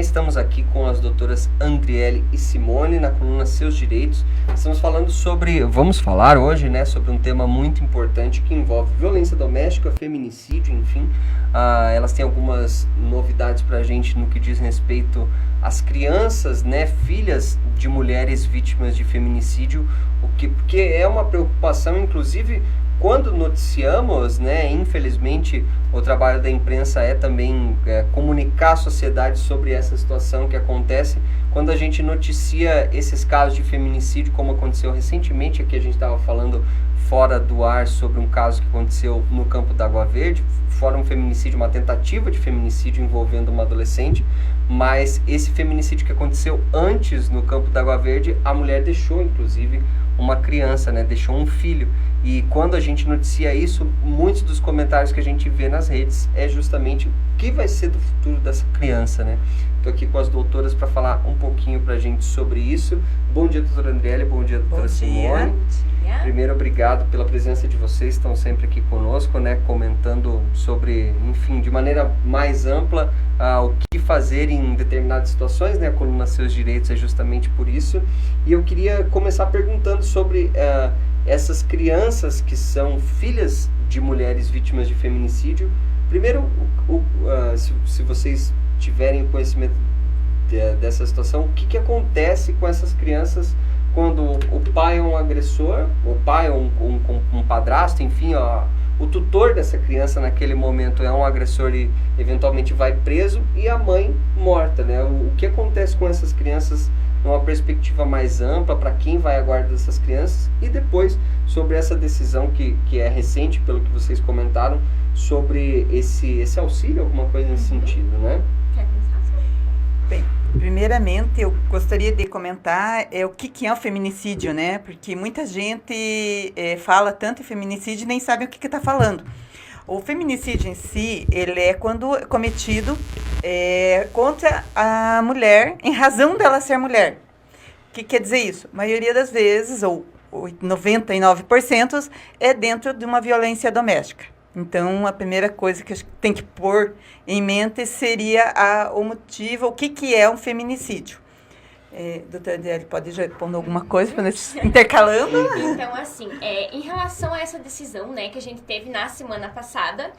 Estamos aqui com as doutoras Andriele e Simone na coluna Seus Direitos. Vamos falar hoje, né, sobre um tema muito importante que envolve violência doméstica, feminicídio, enfim. Elas têm algumas novidades para a gente no que diz respeito às crianças, né, filhas de mulheres vítimas de feminicídio, porque é uma preocupação, inclusive, quando noticiamos, né, infelizmente, o trabalho da imprensa é também comunicar à sociedade sobre essa situação que acontece. Quando a gente noticia esses casos de feminicídio, como aconteceu recentemente, aqui a gente estava falando fora do ar sobre um caso que aconteceu no Campo da Água Verde, fora um feminicídio, uma tentativa de feminicídio envolvendo uma adolescente, mas esse feminicídio que aconteceu antes no Campo da Água Verde, a mulher deixou, inclusive, uma criança, né, deixou um filho. E quando a gente noticia isso, muitos dos comentários que a gente vê nas redes é justamente o que vai ser do futuro dessa criança, né? Estou aqui com as doutoras para falar um pouquinho para a gente sobre isso. Bom dia, doutora Andriele, bom dia, doutora Simone. Bom dia. Primeiro, obrigado pela presença de vocês, estão sempre aqui conosco, né, comentando sobre, enfim, de maneira mais ampla, o que fazer em determinadas situações, né? A coluna Seus Direitos é justamente por isso. E eu queria começar perguntando sobre essas crianças que são filhas de mulheres vítimas de feminicídio. Primeiro, se vocês tiverem conhecimento dessa situação, o que acontece com essas crianças quando o pai é um agressor, o pai é um padrasto, enfim, o tutor dessa criança naquele momento é um agressor e eventualmente vai preso, e a mãe morta, né? O que acontece com essas crianças numa perspectiva mais ampla, para quem vai à guarda dessas crianças, e depois sobre essa decisão que é recente, pelo que vocês comentaram, sobre esse auxílio, alguma coisa nesse sentido, né? Quer começar? Bem, primeiramente eu gostaria de comentar o que é o feminicídio, né? Porque muita gente fala tanto em feminicídio e nem sabe o que está falando. O feminicídio em si, ele é quando cometido contra a mulher, em razão dela ser mulher. O que quer dizer isso? A maioria das vezes, ou 99%, é dentro de uma violência doméstica. Então, a primeira coisa que a gente tem que pôr em mente seria o motivo, o que é um feminicídio. Doutora Andriele, pode já responder alguma coisa para nós intercalando? Então, assim, em relação a essa decisão, né, que a gente teve na semana passada,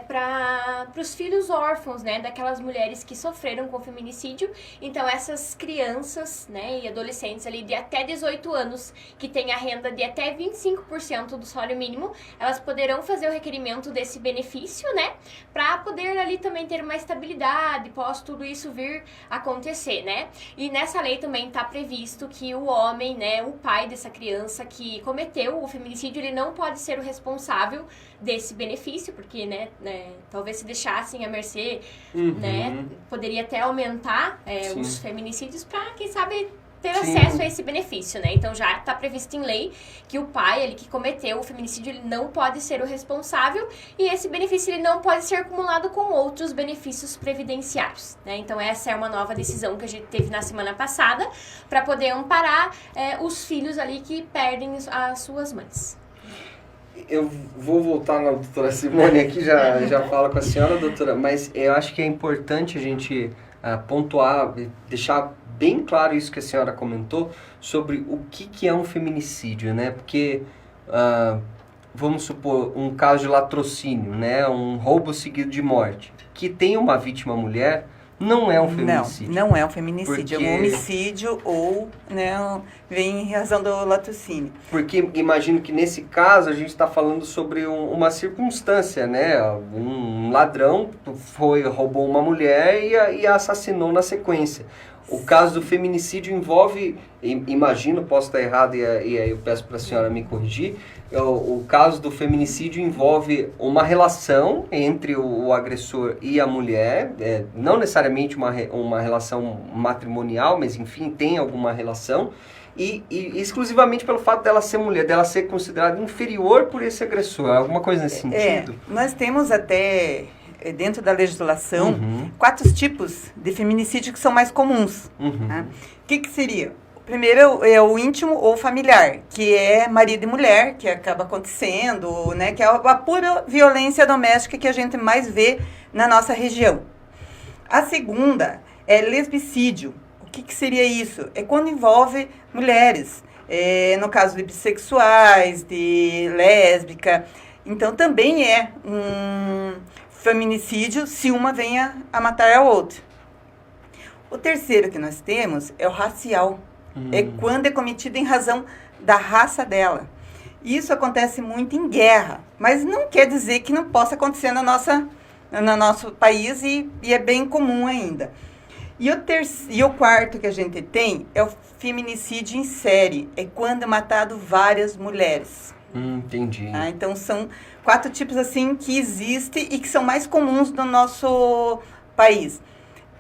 para os filhos órfãos, né, daquelas mulheres que sofreram com feminicídio. Então, essas crianças, né, e adolescentes ali de até 18 anos, que têm a renda de até 25% do salário mínimo, elas poderão fazer o requerimento desse benefício, né, para poder ali também ter uma estabilidade, pós tudo isso vir acontecer, né. E nessa lei também está previsto que o homem, né, o pai dessa criança que cometeu o feminicídio, ele não pode ser o responsável desse benefício, porque, né talvez se deixassem à mercê, né, poderia até aumentar os feminicídios para, quem sabe, ter acesso a esse benefício, né? Então já está previsto em lei que o pai, ele que cometeu o feminicídio, ele não pode ser o responsável, e esse benefício ele não pode ser acumulado com outros benefícios previdenciários, né? Então essa é uma nova decisão que a gente teve na semana passada para poder amparar os filhos ali que perdem as suas mães. Eu vou voltar na doutora Simone aqui, já falo com a senhora, doutora, mas eu acho que é importante a gente pontuar, deixar bem claro isso que a senhora comentou sobre o que é um feminicídio, né? Porque, vamos supor, um caso de latrocínio, né? Um roubo seguido de morte, que tem uma vítima mulher, não é um feminicídio. Não é um feminicídio, porque... é um homicídio ou, né, vem em razão do latrocínio. Porque imagino que nesse caso a gente está falando sobre uma circunstância, né? Um ladrão roubou uma mulher e a assassinou na sequência. O caso do feminicídio envolve, imagino, posso estar errado e aí eu peço para a senhora me corrigir, o caso do feminicídio envolve uma relação entre o agressor e a mulher, não necessariamente uma relação matrimonial, mas enfim, tem alguma relação, e exclusivamente pelo fato dela ser mulher, dela ser considerada inferior por esse agressor, alguma coisa nesse sentido? Nós temos até... dentro da legislação, 4 tipos de feminicídio que são mais comuns. Né? O que seria? O primeiro é o íntimo ou familiar, que é marido e mulher, que acaba acontecendo, né? Que é a pura violência doméstica que a gente mais vê na nossa região. A segunda é lesbicídio. O que seria isso? É quando envolve mulheres, no caso de bissexuais, de lésbica. Então, também é um feminicídio se uma venha a matar a outra. O terceiro que nós temos é o racial. É quando é cometido em razão da raça dela. Isso acontece muito em guerra, mas não quer dizer que não possa acontecer no nosso país e é bem comum ainda. E o quarto que a gente tem é o feminicídio em série. É quando é matado várias mulheres. Entendi. Então, são 4 tipos assim que existem e que são mais comuns no nosso país.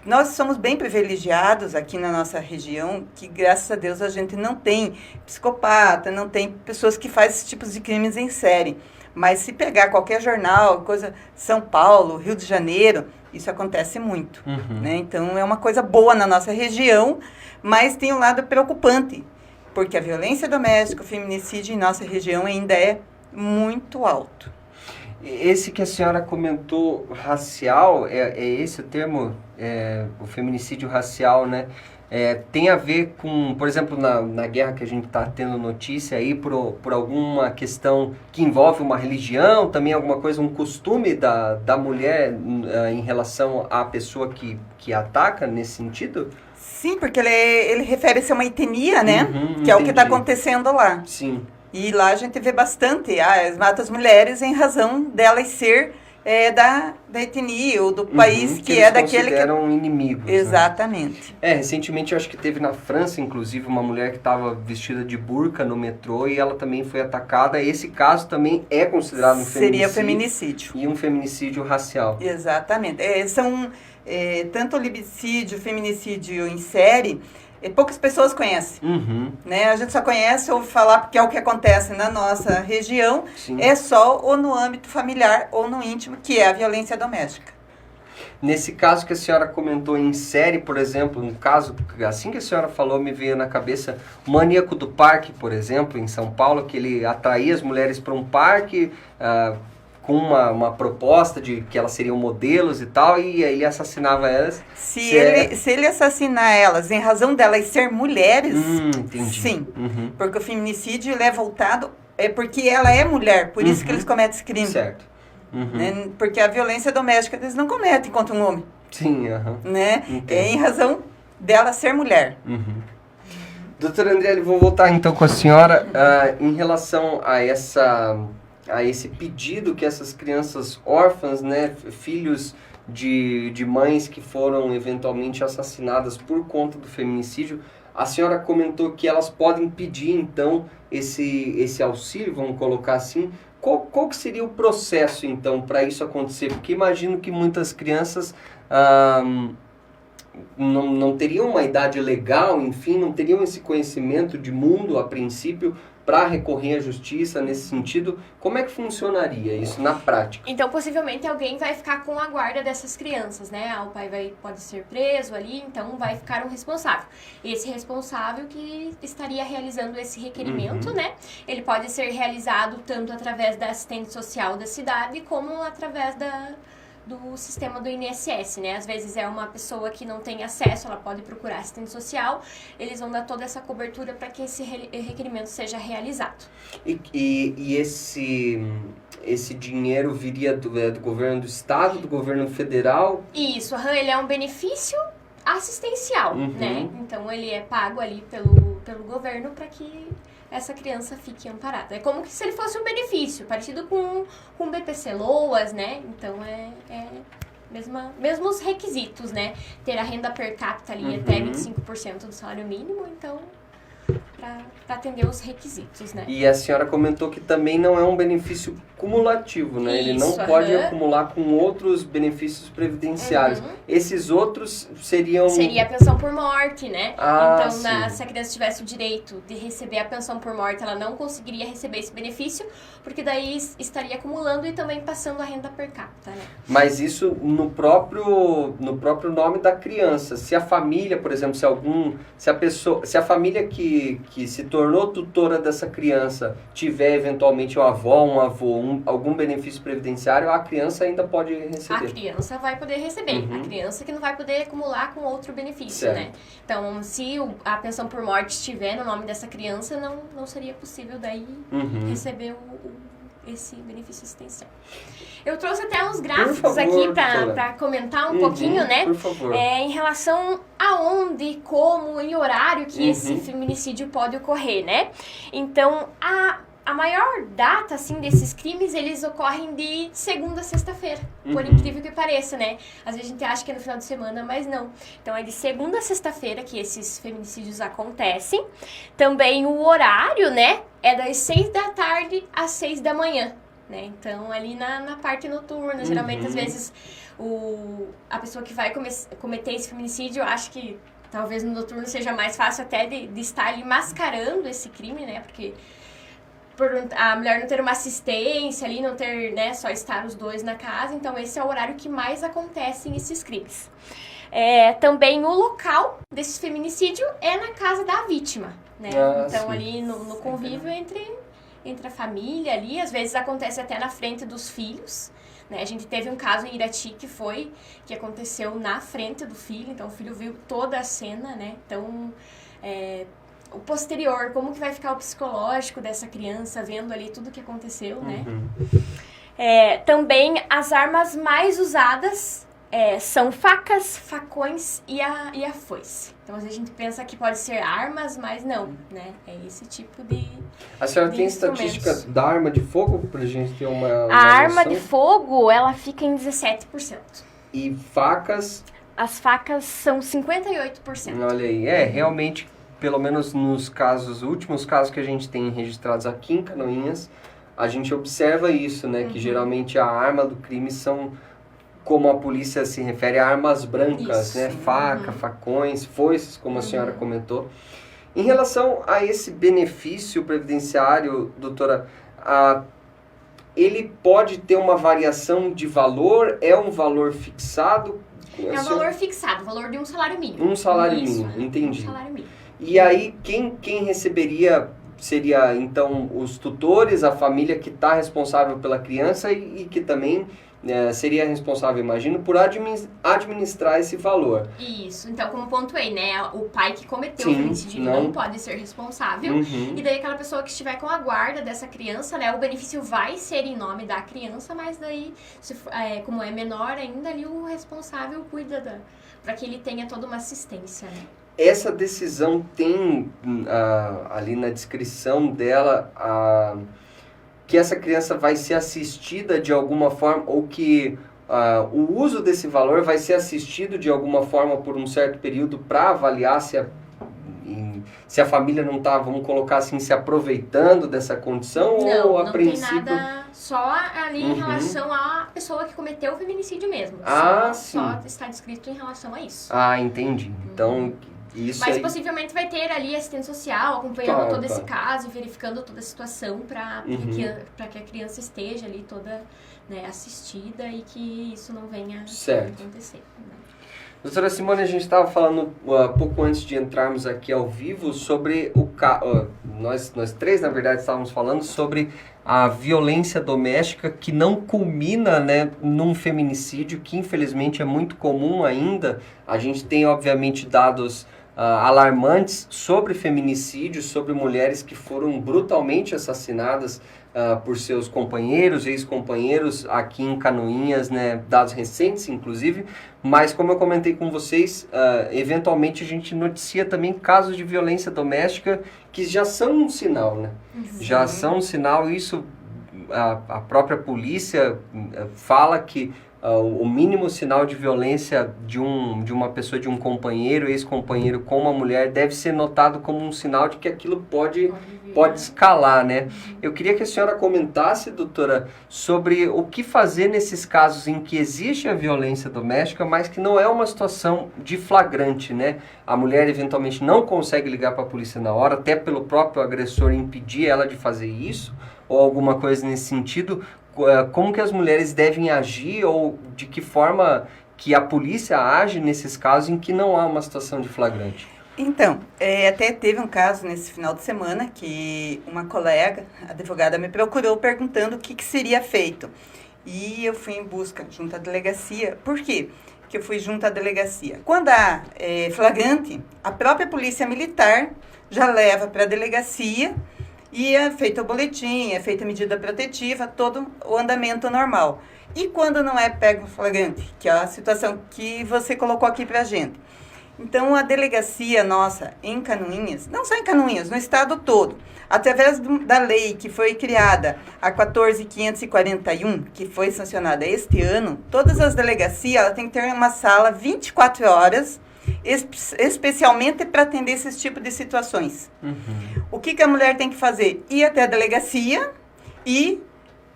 Nós somos bem privilegiados aqui na nossa região, que graças a Deus a gente não tem psicopata, não tem pessoas que fazem esses tipos de crimes em série. Mas se pegar qualquer jornal, São Paulo, Rio de Janeiro, isso acontece muito. Né? Então é uma coisa boa na nossa região, mas tem um lado preocupante, porque a violência doméstica, o feminicídio em nossa região ainda é muito alto. Esse que a senhora comentou, racial, é esse o termo, o feminicídio racial, né? Tem a ver com, por exemplo, na guerra que a gente está tendo notícia aí, por alguma questão que envolve uma religião, também alguma coisa, um costume da mulher em relação à pessoa que ataca nesse sentido? Sim, porque ele refere-se a uma etnia, né? Que é o que está acontecendo lá. Sim. E lá a gente vê bastante, eles matam as mulheres em razão delas ser da etnia ou do país que é daquele que eram inimigos. Exatamente. Né? Recentemente eu acho que teve na França, inclusive, uma mulher que estava vestida de burca no metrô e ela também foi atacada. Esse caso também é considerado um feminicídio. Seria feminicídio. E um feminicídio racial. Exatamente. São tanto o libicídio, o feminicídio em série, poucas pessoas conhecem. Né? A gente só conhece, ouve falar, porque é o que acontece na nossa região. Sim. É só ou no âmbito familiar ou no íntimo, que é a violência doméstica. Nesse caso que a senhora comentou em série, por exemplo, um caso, assim que a senhora falou, me veio na cabeça o Maníaco do Parque, por exemplo, em São Paulo, que ele atraía as mulheres para um parque com uma proposta de que elas seriam modelos e tal, e aí ele assassinava elas. Se ele assassinar elas em razão delas ser mulheres, entendi. Sim. Porque o feminicídio ele é voltado, porque ela é mulher, por isso que eles cometem esse crime. Certo. Né? Porque a violência doméstica eles não cometem contra um homem. Sim, né? É em razão dela ser mulher. Doutora Andriele, vou voltar então com a senhora em relação a esse pedido que essas crianças órfãs, né, filhos de mães que foram eventualmente assassinadas por conta do feminicídio, a senhora comentou que elas podem pedir então esse auxílio, vamos colocar assim. Qual que seria o processo então para isso acontecer? Porque imagino que muitas crianças não teriam uma idade legal, enfim, não teriam esse conhecimento de mundo a princípio para recorrer à justiça nesse sentido. Como é que funcionaria isso na prática? Então, possivelmente, alguém vai ficar com a guarda dessas crianças, né? O pai pode ser preso ali, então vai ficar um responsável. Esse responsável que estaria realizando esse requerimento, né? Ele pode ser realizado tanto através da assistente social da cidade, como através do sistema do INSS, né? Às vezes é uma pessoa que não tem acesso, ela pode procurar assistente social, eles vão dar toda essa cobertura para que esse requerimento seja realizado. E esse dinheiro viria do governo do estado, do governo federal? Isso, ele é um benefício assistencial, né? Então ele é pago ali pelo governo para que essa criança fique amparada. É como se ele fosse um benefício, parecido com o BPC Loas, né? Então mesmos requisitos, né? Ter a renda per capita ali até 25% do salário mínimo, então para atender os requisitos, né? E a senhora comentou que também não é um benefício cumulativo, né? Ele não pode acumular com outros benefícios previdenciários. Esses outros seriam... Seria a pensão por morte, né? Então, sim. se a criança tivesse o direito de receber a pensão por morte, ela não conseguiria receber esse benefício, porque daí estaria acumulando e também passando a renda per capita, né? Mas isso no próprio nome da criança. Se a família, por exemplo, se a família que que se tornou tutora dessa criança tiver eventualmente um avó, um avô, algum benefício previdenciário, a criança ainda pode receber. A criança vai poder receber. A criança que não vai poder acumular com outro benefício, né? Então, se a pensão por morte estiver no nome dessa criança, não seria possível daí receber esse benefício assistencial. Eu trouxe até uns gráficos aqui para comentar um pouquinho, né? Por favor. Em relação a onde, como e horário que esse feminicídio pode ocorrer, né? Então, a maior data, assim, desses crimes, eles ocorrem de segunda a sexta-feira, por incrível que pareça, né? Às vezes a gente acha que é no final de semana, mas não. Então, é de segunda a sexta-feira que esses feminicídios acontecem. Também o horário, né, é das 6 da tarde às 6 da manhã, né? Então, ali na parte noturna, geralmente, às vezes, a pessoa que vai cometer esse feminicídio, eu acho que talvez no noturno seja mais fácil até de estar ali mascarando esse crime, né? Porque por a mulher não ter uma assistência ali, não ter, né, só estar os dois na casa, então esse é o horário que mais acontecem esses crimes. Também o local desse feminicídio é na casa da vítima, né? Então sim, ali no convívio entre a família ali, às vezes acontece até na frente dos filhos, né? A gente teve um caso em Irati que aconteceu na frente do filho, então o filho viu toda a cena, né? Então, o posterior, como que vai ficar o psicológico dessa criança vendo ali tudo que aconteceu, né? Também as armas mais usadas são facas, facões e a foice. Então, às vezes a gente pensa que pode ser armas, mas não, né? É esse tipo de A senhora tem estatística da arma de fogo pra gente ter uma arma de fogo, ela fica em 17%. E facas? As facas são 58%. Olha aí, realmente, pelo menos nos últimos casos que a gente tem registrados aqui em Canoinhas, a gente observa isso, né? Que geralmente a arma do crime são, como a polícia se refere, a armas brancas, isso, né? Faca, facões, foices, como a senhora comentou. Em relação a esse benefício previdenciário, doutora, ele pode ter uma variação de valor? É um valor fixado? É um valor fixado, o valor de um salário mínimo. Um salário mínimo, entendi. Um salário mínimo. E aí, quem receberia seria, então, os tutores, a família que está responsável pela criança e que também seria responsável, imagino, por administrar esse valor. Isso. Então, como pontuei, né? O pai que cometeu o feminicídio não pode ser responsável. E daí, aquela pessoa que estiver com a guarda dessa criança, né? O benefício vai ser em nome da criança, mas daí, como é menor ainda, ali o responsável cuida para que ele tenha toda uma assistência, né? Essa decisão tem ali na descrição dela que essa criança vai ser assistida de alguma forma, ou que o uso desse valor vai ser assistido de alguma forma por um certo período para avaliar se a família não está, vamos colocar assim, se aproveitando dessa condição? Não, ou a não princípio... tem nada, só ali em relação à pessoa que cometeu o feminicídio mesmo. Só está descrito em relação a isso. Entendi. Então... Mas possivelmente vai ter ali assistente social acompanhando todo esse caso e verificando toda a situação para que a criança esteja ali toda, né, assistida e que isso não venha a acontecer. Né? Doutora Simone, a gente estava falando pouco antes de entrarmos aqui ao vivo sobre nós três, na verdade, estávamos falando sobre a violência doméstica que não culmina, né, num feminicídio, que infelizmente é muito comum ainda. A gente tem, obviamente, dados alarmantes sobre feminicídios, sobre mulheres que foram brutalmente assassinadas por seus companheiros, ex-companheiros aqui em Canoinhas, né, dados recentes inclusive, mas como eu comentei com vocês, eventualmente a gente noticia também casos de violência doméstica que já são um sinal, né? Já são um sinal, isso a própria polícia fala que o mínimo sinal de violência de uma pessoa, de um companheiro, ex-companheiro com uma mulher, deve ser notado como um sinal de que aquilo pode escalar, né? Eu queria que a senhora comentasse, doutora, sobre o que fazer nesses casos em que existe a violência doméstica, mas que não é uma situação de flagrante, né? A mulher eventualmente não consegue ligar para a polícia na hora, até pelo próprio agressor impedir ela de fazer isso, ou alguma coisa nesse sentido. Como que as mulheres devem agir ou de que forma que a polícia age nesses casos em que não há uma situação de flagrante? Então, até teve um caso nesse final de semana que uma colega, advogada, me procurou perguntando o que seria feito. E eu fui em busca junto à delegacia. Por quê que eu fui junto à delegacia? Quando há flagrante, a própria polícia militar já leva para a delegacia e é feito o boletim, é feita a medida protetiva, todo o andamento normal. E quando não é pego flagrante, que é a situação que você colocou aqui para a gente. Então, a delegacia nossa em Canoinhas, não só em Canoinhas, no estado todo, através da lei que foi criada, a 14.541, que foi sancionada este ano, todas as delegacias ela tem que ter uma sala 24 horas, especialmente para atender esse tipo de situações. Uhum. O que a mulher tem que fazer? Ir até a delegacia e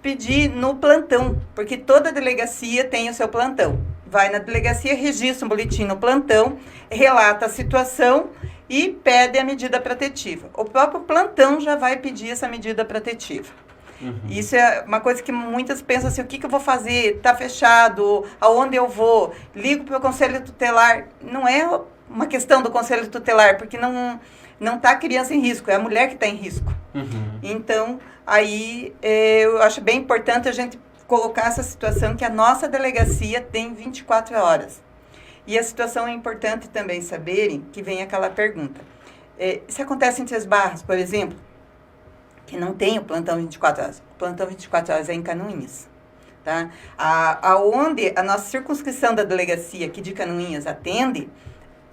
pedir no plantão, porque toda delegacia tem o seu plantão. Vai na delegacia, registra um boletim no plantão, relata a situação e pede a medida protetiva. O próprio plantão já vai pedir essa medida protetiva. Uhum. Isso é uma coisa que muitas pensam assim, o que eu vou fazer? Está fechado? Aonde eu vou? Ligo para o Conselho Tutelar. Não é uma questão do Conselho Tutelar, porque não está a criança em risco, é a mulher que está em risco. Uhum. Então, aí eu acho bem importante a gente colocar essa situação que a nossa delegacia tem 24 horas. E a situação é importante também saberem que vem aquela pergunta. Se acontece em Três Barras, por exemplo, que não tem o plantão 24 horas. O plantão 24 horas é em Canoinhas. Tá? Aonde a nossa circunscrição da delegacia aqui de Canoinhas atende,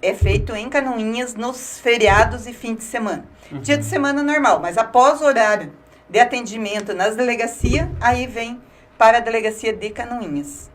é feito em Canoinhas nos feriados e fim de semana. Uhum. Dia de semana normal, mas após o horário de atendimento nas delegacias, aí vem para a delegacia de Canoinhas.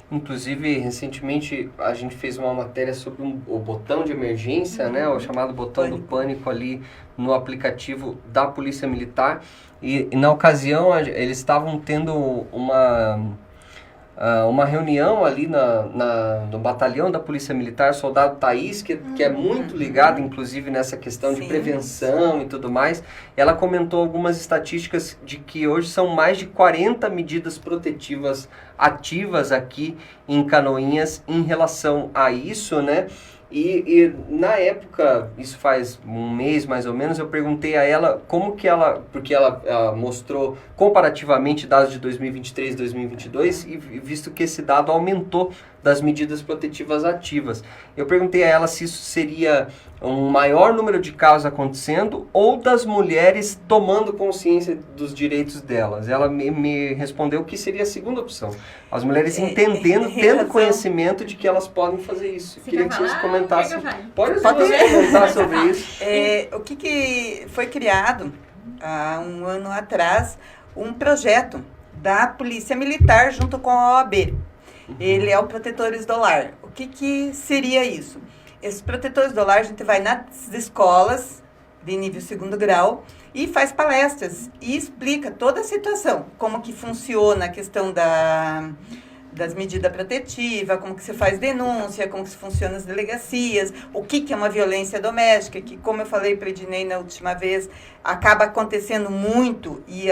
Inclusive, recentemente, a gente fez uma matéria sobre o botão de emergência, né? O chamado botão do pânico ali no aplicativo da Polícia Militar. E na ocasião, eles estavam tendo uma reunião ali no batalhão da Polícia Militar, soldado Thaís, que é muito ligado, inclusive, nessa questão de prevenção e tudo mais. Ela comentou algumas estatísticas de que hoje são mais de 40 medidas protetivas ativas aqui em Canoinhas em relação a isso, né? E na época, isso faz um mês mais ou menos, eu perguntei a ela como que porque ela mostrou comparativamente dados de 2023 e 2022, e visto que esse dado aumentou das medidas protetivas ativas. Eu perguntei a ela se isso seria um maior número de casos acontecendo ou das mulheres tomando consciência dos direitos delas. Ela me respondeu que seria a segunda opção. As mulheres entendendo, tendo conhecimento de que elas podem fazer isso. Queria que vocês comentassem. Pode comentar sobre isso. O que foi criado há um ano atrás, um projeto da Polícia Militar junto com a OAB. Ele é o Protetores do Lar. O que seria isso? Esses Protetores do Lar, a gente vai nas escolas de nível 2º grau e faz palestras e explica toda a situação, como que funciona a questão das medidas protetivas, como que se faz denúncia, como que se funciona as delegacias, o que é uma violência doméstica, que, como eu falei para a Ednei na última vez, acaba acontecendo muito e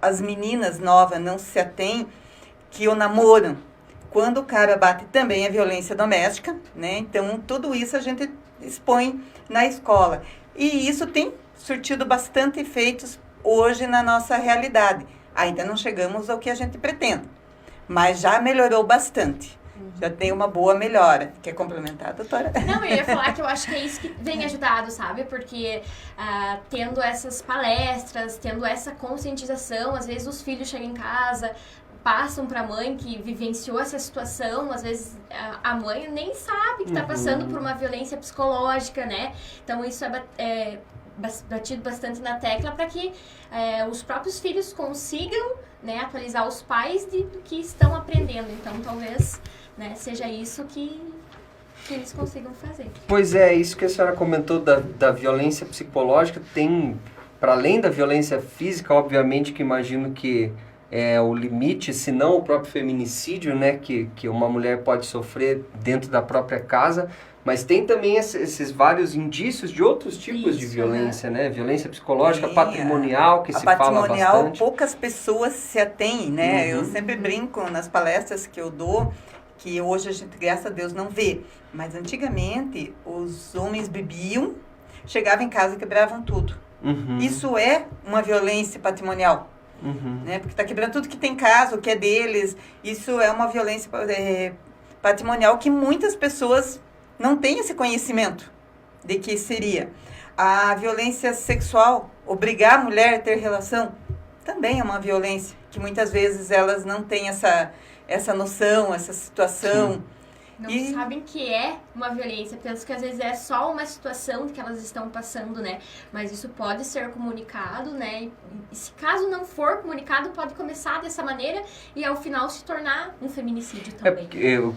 as meninas novas não se atêm, que o namoro, quando o cara bate também é violência doméstica, né? Então, tudo isso a gente expõe na escola. E isso tem surtido bastante efeitos hoje na nossa realidade. Ainda não chegamos ao que a gente pretende, mas já melhorou bastante. Já tem uma boa melhora. Quer complementar, doutora? Não, eu ia falar que eu acho que é isso que tem ajudado, sabe? Porque tendo essas palestras, tendo essa conscientização, às vezes os filhos chegam em casa, passam para a mãe que vivenciou essa situação, às vezes a mãe nem sabe que está passando por uma violência psicológica, né? Então isso é batido bastante na tecla para que os próprios filhos consigam, né, atualizar os pais do que estão aprendendo. Então talvez, né, seja isso que eles consigam fazer. Pois é, isso que a senhora comentou da violência psicológica, tem, para além da violência física, obviamente que imagino que é o limite, se não o próprio feminicídio, né, que uma mulher pode sofrer dentro da própria casa, mas tem também esses vários indícios de outros tipos de violência, né? Violência psicológica, patrimonial, que se fala bastante. Patrimonial, poucas pessoas se atêm, né? Eu sempre brinco nas palestras que eu dou, que hoje a gente, graças a Deus, não vê. Mas antigamente, os homens bebiam, chegavam em casa e quebravam tudo. Uhum. Isso é uma violência patrimonial. Uhum. Né? Porque está quebrando tudo que tem em casa, o que é deles. Isso é uma violência patrimonial que muitas pessoas não têm esse conhecimento de que seria. A violência sexual, obrigar a mulher a ter relação, também é uma violência, que muitas vezes elas não têm essa noção, essa situação. Sim. Não sabem que é uma violência, pensam que às vezes é só uma situação que elas estão passando, né? Mas isso pode ser comunicado, né? E se caso não for comunicado, pode começar dessa maneira e ao final se tornar um feminicídio também.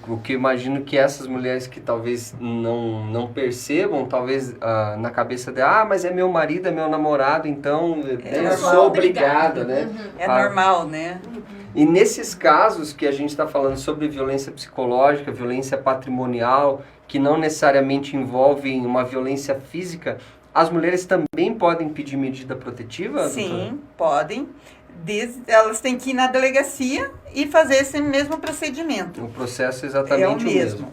O que eu imagino que essas mulheres que talvez não percebam, talvez na cabeça dela, mas é meu marido, é meu namorado, então eu sou obrigada, né? Uhum. É normal, né? E nesses casos que a gente está falando sobre violência psicológica, violência patrimonial, que não necessariamente envolvem uma violência física, as mulheres também podem pedir medida protetiva? Sim, doutora? podem. Elas têm que ir na delegacia e fazer esse mesmo procedimento. O processo é exatamente o mesmo.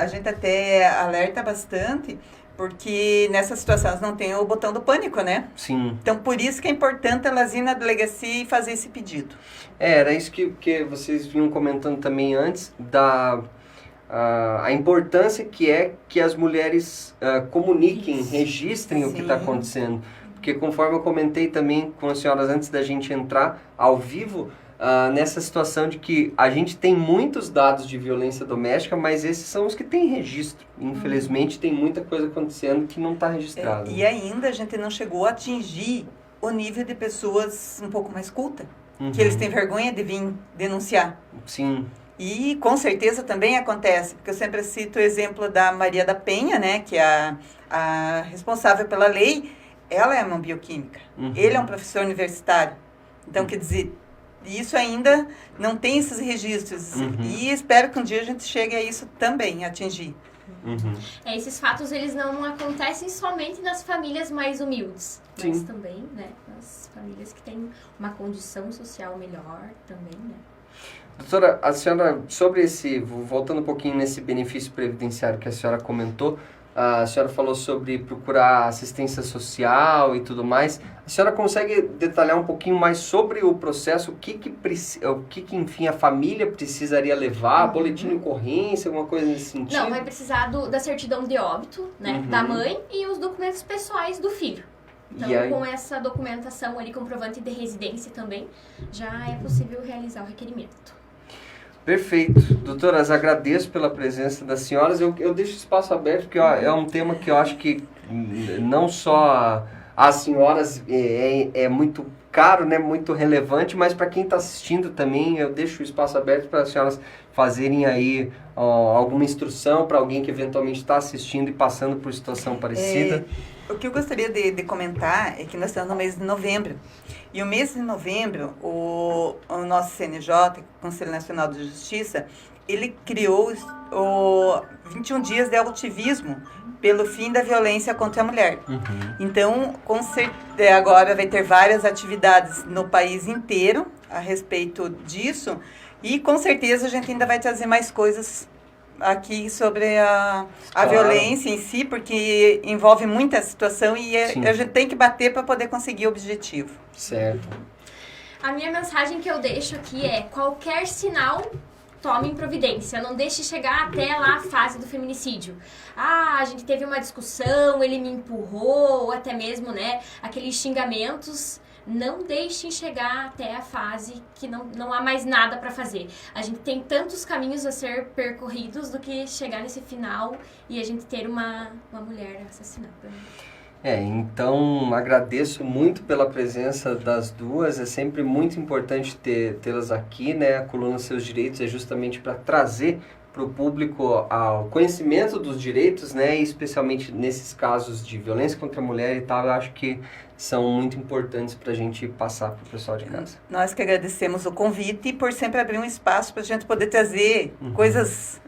A gente até alerta bastante, porque nessa situação elas não têm o botão do pânico, né? Sim. Então, por isso que é importante elas ir na delegacia e fazer esse pedido. Era isso que vocês vinham comentando também antes, a importância que é que as mulheres comuniquem, registrem o que está acontecendo. Porque conforme eu comentei também com as senhoras antes da gente entrar ao vivo, nessa situação de que a gente tem muitos dados de violência doméstica, mas esses são os que têm registro. Infelizmente, tem muita coisa acontecendo que não está registrada. E ainda a gente não chegou a atingir o nível de pessoas um pouco mais cultas, que eles têm vergonha de vir denunciar. Sim. E com certeza também acontece, porque eu sempre cito o exemplo da Maria da Penha, né, que é a responsável pela lei. Ela é uma bioquímica, ele é um professor universitário. Então, quer dizer, isso ainda não tem esses registros. E espero que um dia a gente chegue a isso também, a atingir. Esses fatos, eles não acontecem somente nas famílias mais humildes, mas também, né, nas famílias que têm uma condição social melhor também, né. Doutora, a senhora, voltando um pouquinho nesse benefício previdenciário que a senhora comentou, a senhora falou sobre procurar assistência social e tudo mais. A senhora consegue detalhar um pouquinho mais sobre o processo? O que enfim, a família precisaria levar? Boletim de ocorrência, alguma coisa nesse sentido? Não, vai precisar da certidão de óbito, né, da mãe e os documentos pessoais do filho. Então, com essa documentação ali, comprovante de residência também, já é possível realizar o requerimento. Perfeito. Doutoras, agradeço pela presença das senhoras. Eu deixo espaço aberto, porque é um tema que eu acho que não só as senhoras é muito caro, né, muito relevante, mas para quem está assistindo também, eu deixo o espaço aberto para as senhoras fazerem aí alguma instrução para alguém que eventualmente está assistindo e passando por situação parecida. O que eu gostaria de comentar é que nós estamos no mês de novembro. E o mês de novembro, o nosso CNJ, Conselho Nacional de Justiça, ele criou 21 dias de ativismo pelo fim da violência contra a mulher. Então, agora vai ter várias atividades no país inteiro a respeito disso. E com certeza a gente ainda vai trazer mais coisas aqui sobre a violência em si, porque envolve muita situação e a gente tem que bater para poder conseguir o objetivo. Certo. A minha mensagem que eu deixo aqui é: qualquer sinal, tome providência. Não deixe chegar até lá a fase do feminicídio. A gente teve uma discussão, ele me empurrou, ou até mesmo, né, aqueles xingamentos. Não deixem chegar até a fase que não há mais nada para fazer. A gente tem tantos caminhos a ser percorridos do que chegar nesse final e a gente ter uma mulher assassinada. Então agradeço muito pela presença das duas. É sempre muito importante tê-las aqui, né? A coluna Seus Direitos é justamente para trazer para o público o conhecimento dos direitos, né? E especialmente nesses casos de violência contra a mulher e tal, eu acho que são muito importantes para a gente passar para o pessoal de casa. Nós que agradecemos o convite e por sempre abrir um espaço para a gente poder trazer coisas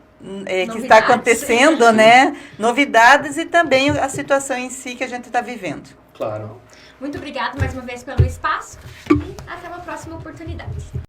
que está acontecendo, né? Novidades e também a situação em si que a gente está vivendo. Claro. Muito obrigada mais uma vez pelo espaço e até uma próxima oportunidade.